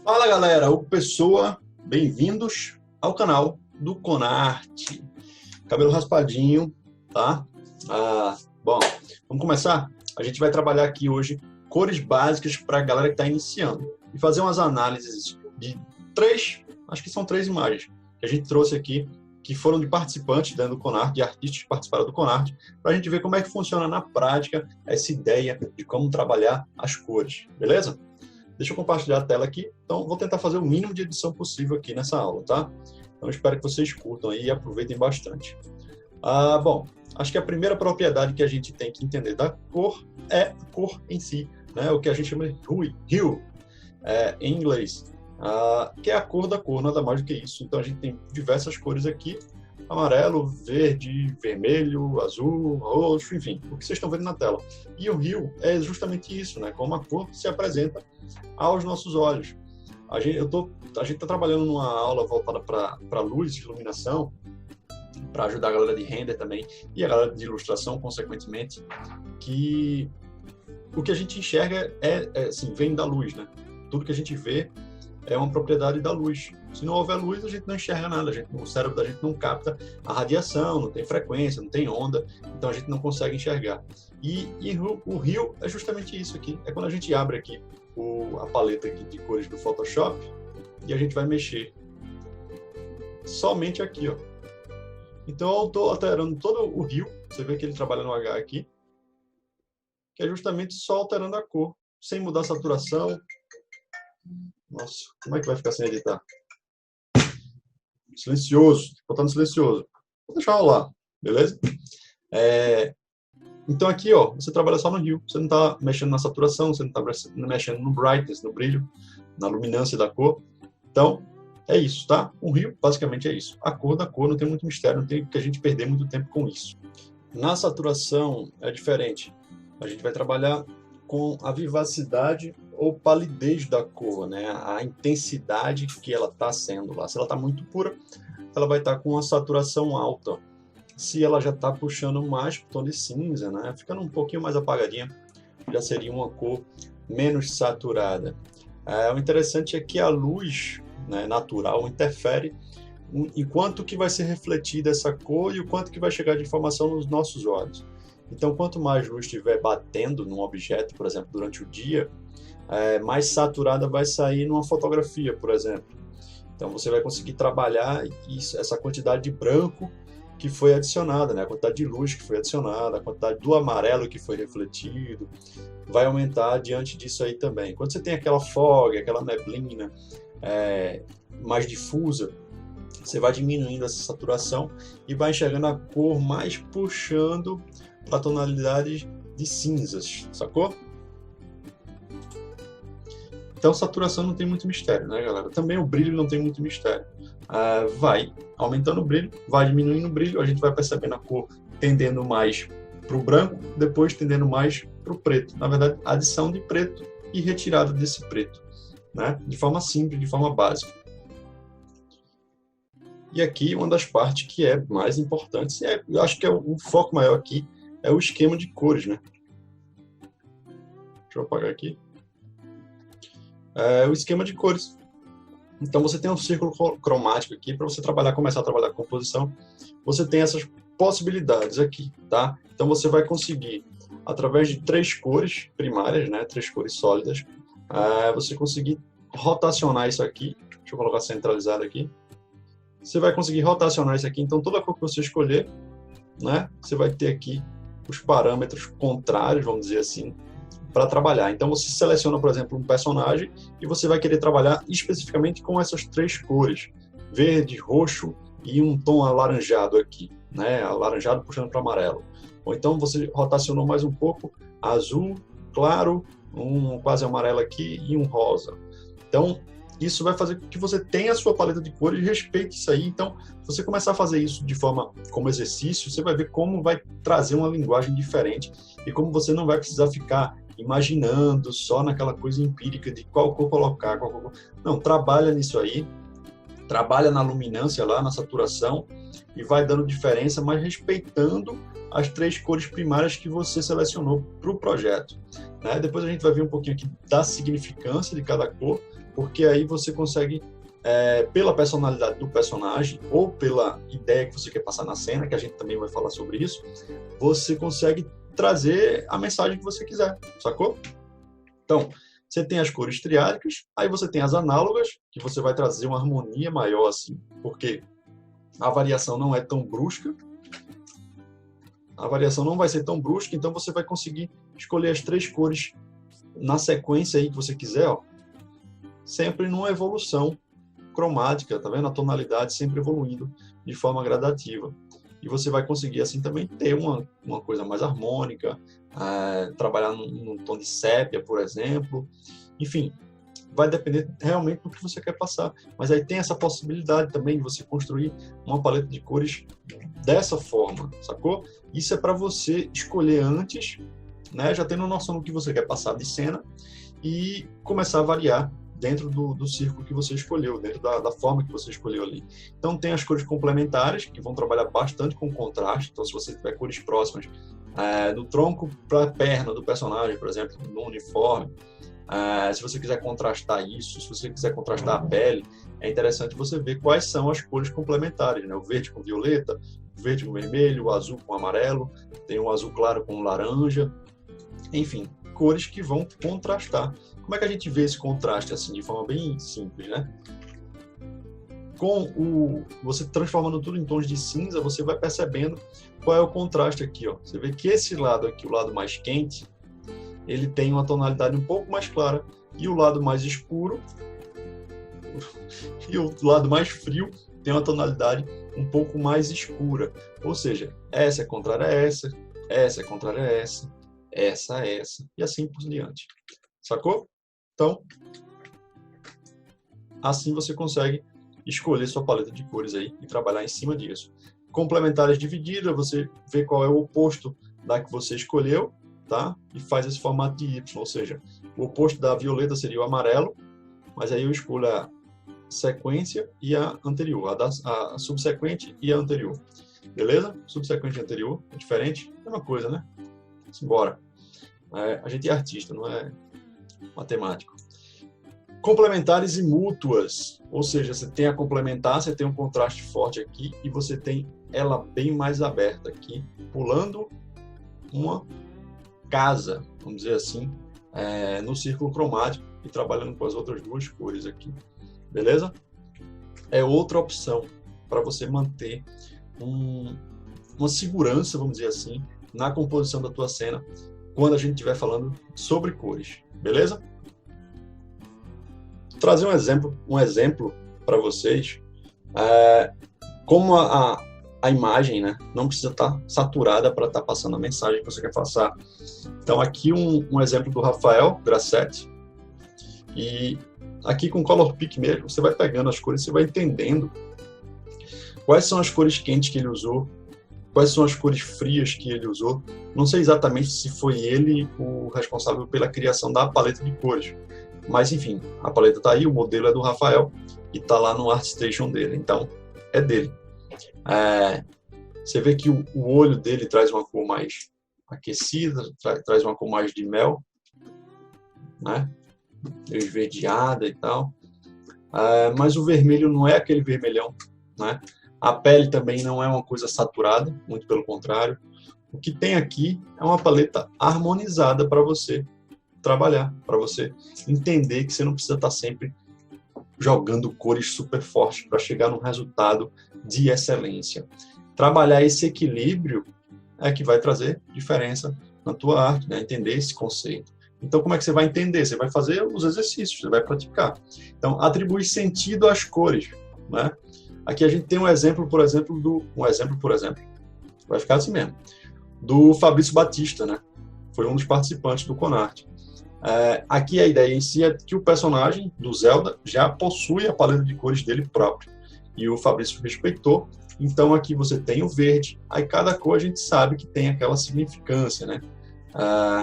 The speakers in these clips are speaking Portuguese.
Fala galera, o Pessoa, bem-vindos ao canal do Conarte. Cabelo raspadinho, tá? Bom, vamos começar? A gente vai trabalhar aqui hoje cores básicas para a galera que está iniciando e fazer umas análises de acho que são três imagens que a gente trouxe aqui, que foram de participantes dentro do Conarte, de artistas que participaram do Conarte, para a gente ver como é que funciona na prática essa ideia de como trabalhar as cores, beleza? Deixa eu compartilhar a tela aqui. Então, vou tentar fazer o mínimo de edição possível aqui nessa aula, tá? Então, espero que vocês curtam aí e aproveitem bastante. Bom, acho que a primeira propriedade que a gente tem que entender da cor é a cor em si, né? O que a gente chama de hue, em inglês, que é a cor da cor, nada mais do que isso. Então, a gente tem diversas cores aqui: amarelo, verde, vermelho, azul, roxo, enfim, o que vocês estão vendo na tela. E o hue é justamente isso, né? Como a cor se apresenta aos nossos olhos. A gente está trabalhando numa aula voltada para luz, iluminação, para ajudar a galera de render também e a galera de ilustração, consequentemente, que o que a gente enxerga assim, vem da luz, né? Tudo que a gente vê é uma propriedade da luz. Se não houver luz, a gente não enxerga nada, o cérebro da gente não capta a radiação, não tem frequência, não tem onda, então a gente não consegue enxergar. E o hue é justamente isso aqui, é quando a gente abre aqui a paleta aqui de cores do Photoshop e a gente vai mexer somente aqui, ó. Então eu estou alterando todo o hue, você vê que ele trabalha no H aqui, que é justamente só alterando a cor, sem mudar a saturação. Nossa, como é que vai ficar sem editar? Silencioso, botando silencioso. Vou deixar rolar, beleza? Então aqui, ó, você trabalha só no hue, você não está mexendo na saturação, você não está mexendo no brightness, no brilho, na luminância da cor. Então, é isso, tá? O hue, basicamente, é isso. A cor da cor, não tem muito mistério, não tem que a gente perder muito tempo com isso. Na saturação, é diferente. A gente vai trabalhar com a vivacidade ou palidez da cor, né? A intensidade que ela está sendo lá. Se ela está muito pura, ela vai estar com uma saturação alta. Se ela já está puxando mais para o tom de cinza, né? Ficando um pouquinho mais apagadinha, já seria uma cor menos saturada. O interessante é que a luz, né, natural interfere em quanto que vai ser refletida essa cor e o quanto que vai chegar de informação nos nossos olhos. Então, quanto mais luz estiver batendo num objeto, por exemplo, durante o dia, mais saturada vai sair numa fotografia, por exemplo. Então, você vai conseguir trabalhar essa quantidade de branco que foi adicionada, né? A quantidade de luz que foi adicionada, a quantidade do amarelo que foi refletido, vai aumentar diante disso aí também. Quando você tem aquela fog, aquela neblina mais difusa, você vai diminuindo essa saturação e vai enxergando a cor mais puxando para tonalidades de cinzas, sacou? Então, saturação não tem muito mistério, né, galera? Também o brilho não tem muito mistério. Vai aumentando o brilho, vai diminuindo o brilho, a gente vai percebendo a cor tendendo mais para o branco, depois tendendo mais para o preto. Na verdade, adição de preto e retirada desse preto, né? De forma simples, de forma básica. E aqui, uma das partes que é mais importante, eu acho que o foco maior aqui, é o esquema de cores, né? Deixa eu apagar aqui. O esquema de cores. Então, você tem um círculo cromático aqui, para você começar a trabalhar com composição, você tem essas possibilidades aqui, tá? Então, você vai conseguir, através de três cores primárias, né? Três cores sólidas, você conseguir rotacionar isso aqui. Deixa eu colocar centralizado aqui. Você vai conseguir rotacionar isso aqui. Então, toda cor que você escolher, né? Você vai ter aqui os parâmetros contrários, vamos dizer assim, para trabalhar. Então, você seleciona, por exemplo, um personagem e você vai querer trabalhar especificamente com essas três cores, verde, roxo e um tom alaranjado aqui, né? Alaranjado puxando para amarelo. Ou então, você rotacionou mais um pouco, azul, claro, um quase amarelo aqui e um rosa. Então, isso vai fazer com que você tenha a sua paleta de cores e respeite isso aí. Então, se você começar a fazer isso de forma como exercício, você vai ver como vai trazer uma linguagem diferente e como você não vai precisar ficar imaginando só naquela coisa empírica de qual cor colocar, qual cor... Não, trabalha nisso aí, trabalha na luminância lá, na saturação, e vai dando diferença, mas respeitando as três cores primárias que você selecionou para o projeto, né? Depois a gente vai ver um pouquinho aqui da significância de cada cor, porque aí você consegue, pela personalidade do personagem, ou pela ideia que você quer passar na cena, que a gente também vai falar sobre isso, você consegue trazer a mensagem que você quiser, sacou? Então, você tem as cores triádicas, aí você tem as análogas, que você vai trazer uma harmonia maior, assim, porque a variação não é tão brusca, a variação não vai ser tão brusca, então você vai conseguir escolher as 3 cores na sequência aí que você quiser, ó, sempre numa evolução cromática, tá vendo? A tonalidade sempre evoluindo de forma gradativa. E você vai conseguir, assim, também ter uma coisa mais harmônica, trabalhar num tom de sépia, por exemplo. Enfim, vai depender realmente do que você quer passar. Mas aí tem essa possibilidade também de você construir uma paleta de cores dessa forma, sacou? Isso é para você escolher antes, né, já tendo noção do que você quer passar de cena e começar a variar dentro do círculo que você escolheu, dentro da forma que você escolheu ali. Então tem as cores complementares, que vão trabalhar bastante com contraste. Então se você tiver cores próximas do tronco para a perna do personagem, por exemplo, no uniforme, se você quiser contrastar isso, se você quiser contrastar a pele, é interessante você ver quais são as cores complementares, né? O verde com violeta, o verde com vermelho, o azul com amarelo, tem o azul claro com laranja, enfim, cores que vão contrastar. Como é que a gente vê esse contraste assim, de forma bem simples, né? Você transformando tudo em tons de cinza, você vai percebendo qual é o contraste aqui, ó. Você vê que esse lado aqui, o lado mais quente, ele tem uma tonalidade um pouco mais clara, e o lado mais escuro e o lado mais frio tem uma tonalidade um pouco mais escura. Ou seja, essa é contrária a essa é contrária a essa a essa, e assim por diante. Sacou? Então, assim você consegue escolher sua paleta de cores aí e trabalhar em cima disso. Complementares divididas, você vê qual é o oposto da que você escolheu, tá? E faz esse formato de Y, ou seja, o oposto da violeta seria o amarelo, mas aí eu escolho a sequência e a anterior, a subsequente e a anterior. Beleza? Subsequente e anterior é diferente, mesma coisa, né? Simbora. A gente é artista, não é matemático. Complementares e mútuas, ou seja, você tem a complementar, você tem um contraste forte aqui e você tem ela bem mais aberta aqui, pulando uma casa, vamos dizer assim, no círculo cromático e trabalhando com as outras 2 cores aqui, beleza? É outra opção para você manter uma segurança, vamos dizer assim, na composição da tua cena, quando a gente estiver falando sobre cores, beleza? Vou trazer um exemplo para vocês, como a imagem, né, não precisa estar saturada para estar passando a mensagem que você quer passar. Então aqui um exemplo do Rafael Grassetti, e aqui com Color Pick mesmo, você vai pegando as cores, você vai entendendo quais são as cores quentes que ele usou, quais são as cores frias que ele usou. Não sei exatamente se foi ele o responsável pela criação da paleta de cores, mas enfim, a paleta está aí, o modelo é do Rafael e está lá no ArtStation dele, então é dele. Você vê que o olho dele traz uma cor mais aquecida, traz uma cor mais de mel, né? Esverdeada e tal, mas o vermelho não é aquele vermelhão, né? A pele também não é uma coisa saturada, muito pelo contrário. O que tem aqui é uma paleta harmonizada para você trabalhar, para você entender que você não precisa estar sempre jogando cores super fortes para chegar num resultado de excelência. Trabalhar esse equilíbrio é que vai trazer diferença na tua arte, né? Entender esse conceito. Então, como é que você vai entender? Você vai fazer os exercícios, você vai praticar. Então, atribuir sentido às cores, né? Aqui a gente tem um exemplo, por exemplo, vai ficar assim mesmo, do Fabrício Batista, né? Foi um dos participantes do Conart. Aqui a ideia em si é que o personagem do Zelda já possui a paleta de cores dele próprio. E o Fabrício respeitou. Então aqui você tem o verde. Aí cada cor a gente sabe que tem aquela significância, né?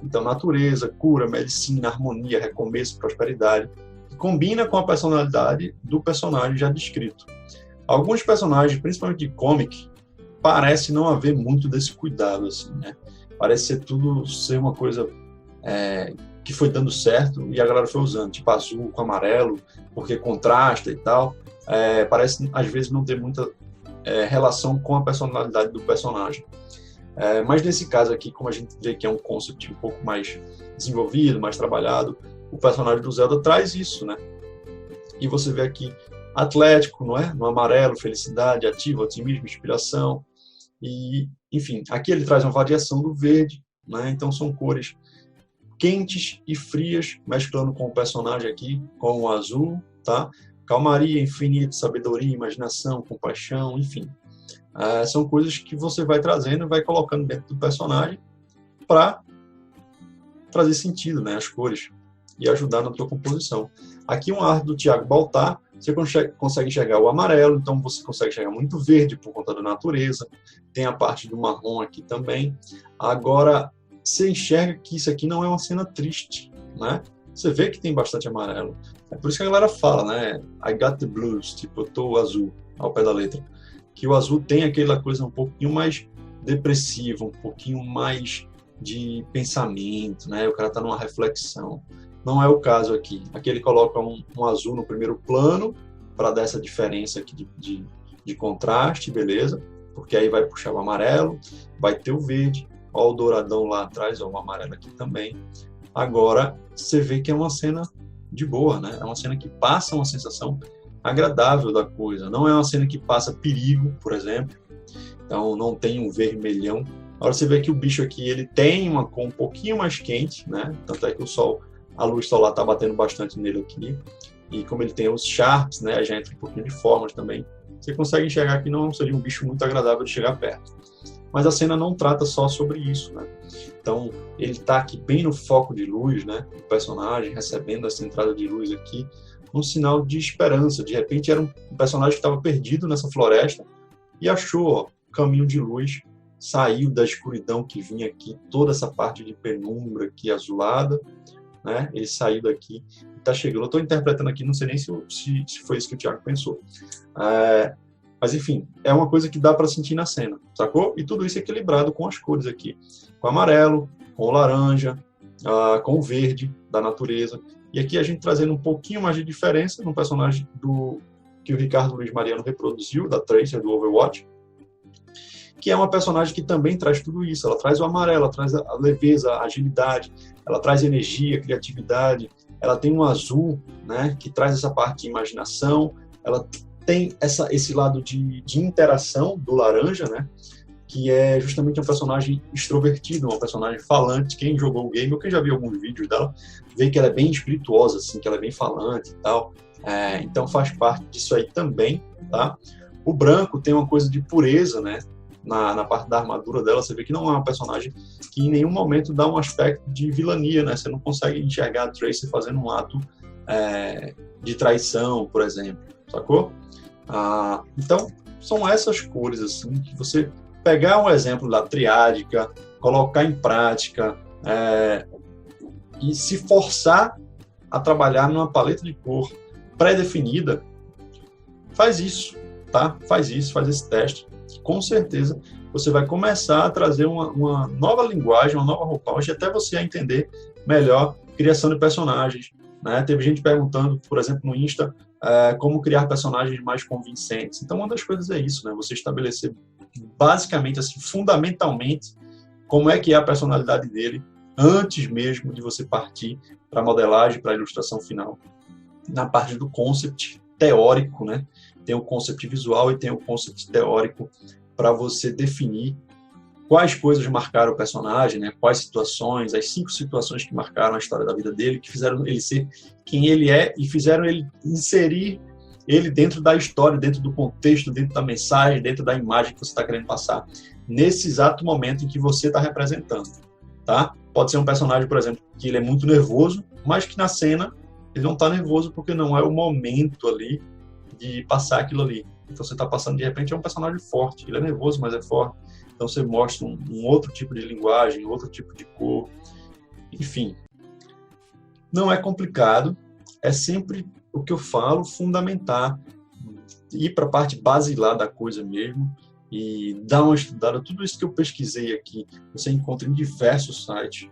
Então natureza, cura, medicina, harmonia, recomeço, prosperidade. Que combina com a personalidade do personagem já descrito. Alguns personagens, principalmente de comic, parece não haver muito desse cuidado, assim, né? Parece ser uma coisa que foi dando certo e a galera foi usando, tipo azul com amarelo, porque contrasta e tal. Parece, às vezes, não ter muita relação com a personalidade do personagem. Mas nesse caso aqui, como a gente vê que é um concept um pouco mais desenvolvido, mais trabalhado, o personagem do Zelda traz isso, né? E você vê aqui atlético, não é? No amarelo, felicidade, ativo, otimismo, inspiração. E, enfim, aqui ele traz uma variação do verde, né? Então são cores quentes e frias, mesclando com o personagem aqui, com o azul, tá? Calmaria, infinito, sabedoria, imaginação, compaixão, enfim. São coisas que você vai trazendo e vai colocando dentro do personagem para trazer sentido, né? As cores e ajudar na tua composição. Aqui uma arte do Thiago Baltar, você consegue enxergar o amarelo, então você consegue enxergar muito verde por conta da natureza. Tem a parte do marrom aqui também. Agora, você enxerga que isso aqui não é uma cena triste, né? Você vê que tem bastante amarelo. É por isso que a galera fala, né? I got the blues, tipo, eu tô azul, ao pé da letra. Que o azul tem aquela coisa um pouquinho mais depressiva, um pouquinho mais de pensamento, né? O cara tá numa reflexão. Não é o caso aqui. Aqui ele coloca um azul no primeiro plano para dar essa diferença aqui de contraste, beleza? Porque aí vai puxar o amarelo, vai ter o verde, ó, o douradão lá atrás, ó, o amarelo aqui também. Agora, você vê que é uma cena de boa, né? É uma cena que passa uma sensação agradável da coisa. Não é uma cena que passa perigo, por exemplo. Então, não tem um vermelhão. Agora, você vê que o bicho aqui, ele tem uma cor um pouquinho mais quente, né? Tanto é que a luz solar está batendo bastante nele aqui. E como ele tem os sharps, né? Já entra um pouquinho de formas também. Você consegue enxergar que não seria um bicho muito agradável de chegar perto. Mas a cena não trata só sobre isso, né? Então, ele está aqui bem no foco de luz, né? O personagem recebendo essa entrada de luz aqui, um sinal de esperança. De repente, era um personagem que estava perdido nessa floresta e achou, ó, caminho de luz, saiu da escuridão que vinha aqui, toda essa parte de penumbra aqui azulada, né? Ele saiu daqui e está chegando. Eu estou interpretando aqui, não sei nem se foi isso que o Thiago pensou. Mas, enfim, é uma coisa que dá para sentir na cena, sacou? E tudo isso equilibrado com as cores aqui. Com o amarelo, com o laranja, com o verde da natureza. E aqui a gente trazendo um pouquinho mais de diferença no personagem que o Ricardo Luiz Mariano reproduziu, da Tracer, do Overwatch, que é uma personagem que também traz tudo isso. Ela traz o amarelo, ela traz a leveza, a agilidade, ela traz energia, criatividade, ela tem um azul, né, que traz essa parte de imaginação, ela tem esse lado de interação do laranja, né, que é justamente um personagem extrovertido, uma personagem falante. Quem jogou o game ou quem já viu alguns vídeos dela, vê que ela é bem espirituosa, assim, que ela é bem falante e tal. Então faz parte disso aí também, tá? O branco tem uma coisa de pureza, né? Na parte da armadura dela, você vê que não é uma personagem que em nenhum momento dá um aspecto de vilania, né? Você não consegue enxergar a Tracer fazendo um ato de traição, por exemplo, sacou? Então, são essas cores, assim, que você pegar um exemplo da triádica, colocar em prática e se forçar a trabalhar numa paleta de cor pré-definida, faz isso, tá? Faz esse teste. Com certeza você vai começar a trazer uma nova linguagem, uma nova roupagem, até você entender melhor criação de personagens, né? Teve gente perguntando, por exemplo, no Insta, como criar personagens mais convincentes. Então, uma das coisas é isso, né? Você estabelecer basicamente, assim, fundamentalmente, como é que é a personalidade dele, antes mesmo de você partir para a modelagem, para a ilustração final. Na parte do concept teórico, né? Tem o concept visual e tem o concept teórico para você definir quais coisas marcaram o personagem, né? Quais situações, as 5 situações que marcaram a história da vida dele, que fizeram ele ser quem ele é e fizeram ele inserir ele dentro da história, dentro do contexto, dentro da mensagem, dentro da imagem que você está querendo passar, nesse exato momento em que você está representando, tá? Pode ser um personagem, por exemplo, que ele é muito nervoso, mas que na cena ele não está nervoso porque não é o momento ali de passar aquilo ali. Então você está passando, de repente, é um personagem forte, ele é nervoso, mas é forte. Então você mostra um outro tipo de linguagem, outro tipo de cor, enfim. Não é complicado, é sempre o que eu falo, fundamentar, ir para a parte basilar da coisa mesmo e dar uma estudada. Tudo isso que eu pesquisei aqui, você encontra em diversos sites.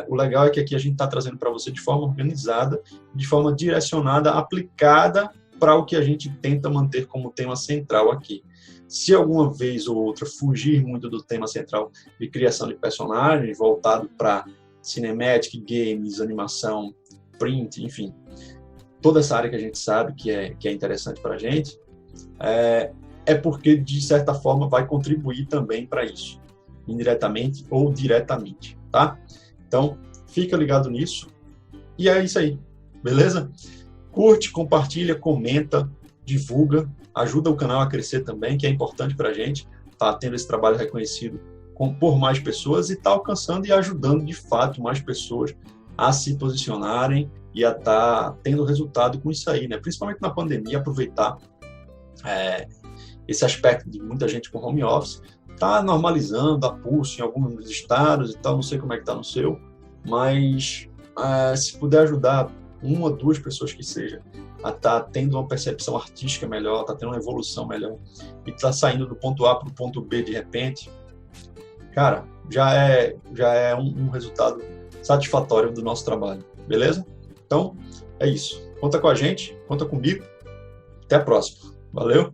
O legal é que aqui a gente está trazendo para você de forma organizada, de forma direcionada, aplicada para o que a gente tenta manter como tema central aqui. Se alguma vez ou outra fugir muito do tema central de criação de personagens, voltado para cinematic, games, animação, print, enfim, toda essa área que a gente sabe que é interessante para a gente, é porque, de certa forma, vai contribuir também para isso, indiretamente ou diretamente, tá? Então, fica ligado nisso. E é isso aí, beleza? Curte, compartilha, comenta, divulga, ajuda o canal a crescer também, que é importante para a gente, tá tendo esse trabalho reconhecido por mais pessoas e tá alcançando e ajudando, de fato, mais pessoas a se posicionarem e a estar tendo resultado com isso aí, né? Principalmente na pandemia, aproveitar esse aspecto de muita gente com home office, está normalizando a pulso em alguns estados e tal, não sei como é que está no seu, mas se puder ajudar uma ou duas pessoas que seja a estar tendo uma percepção artística melhor, está tendo uma evolução melhor e está saindo do ponto A para o ponto B de repente, cara, já é um resultado satisfatório do nosso trabalho, beleza? Então, é isso. Conta com a gente, conta comigo. Até a próxima. Valeu!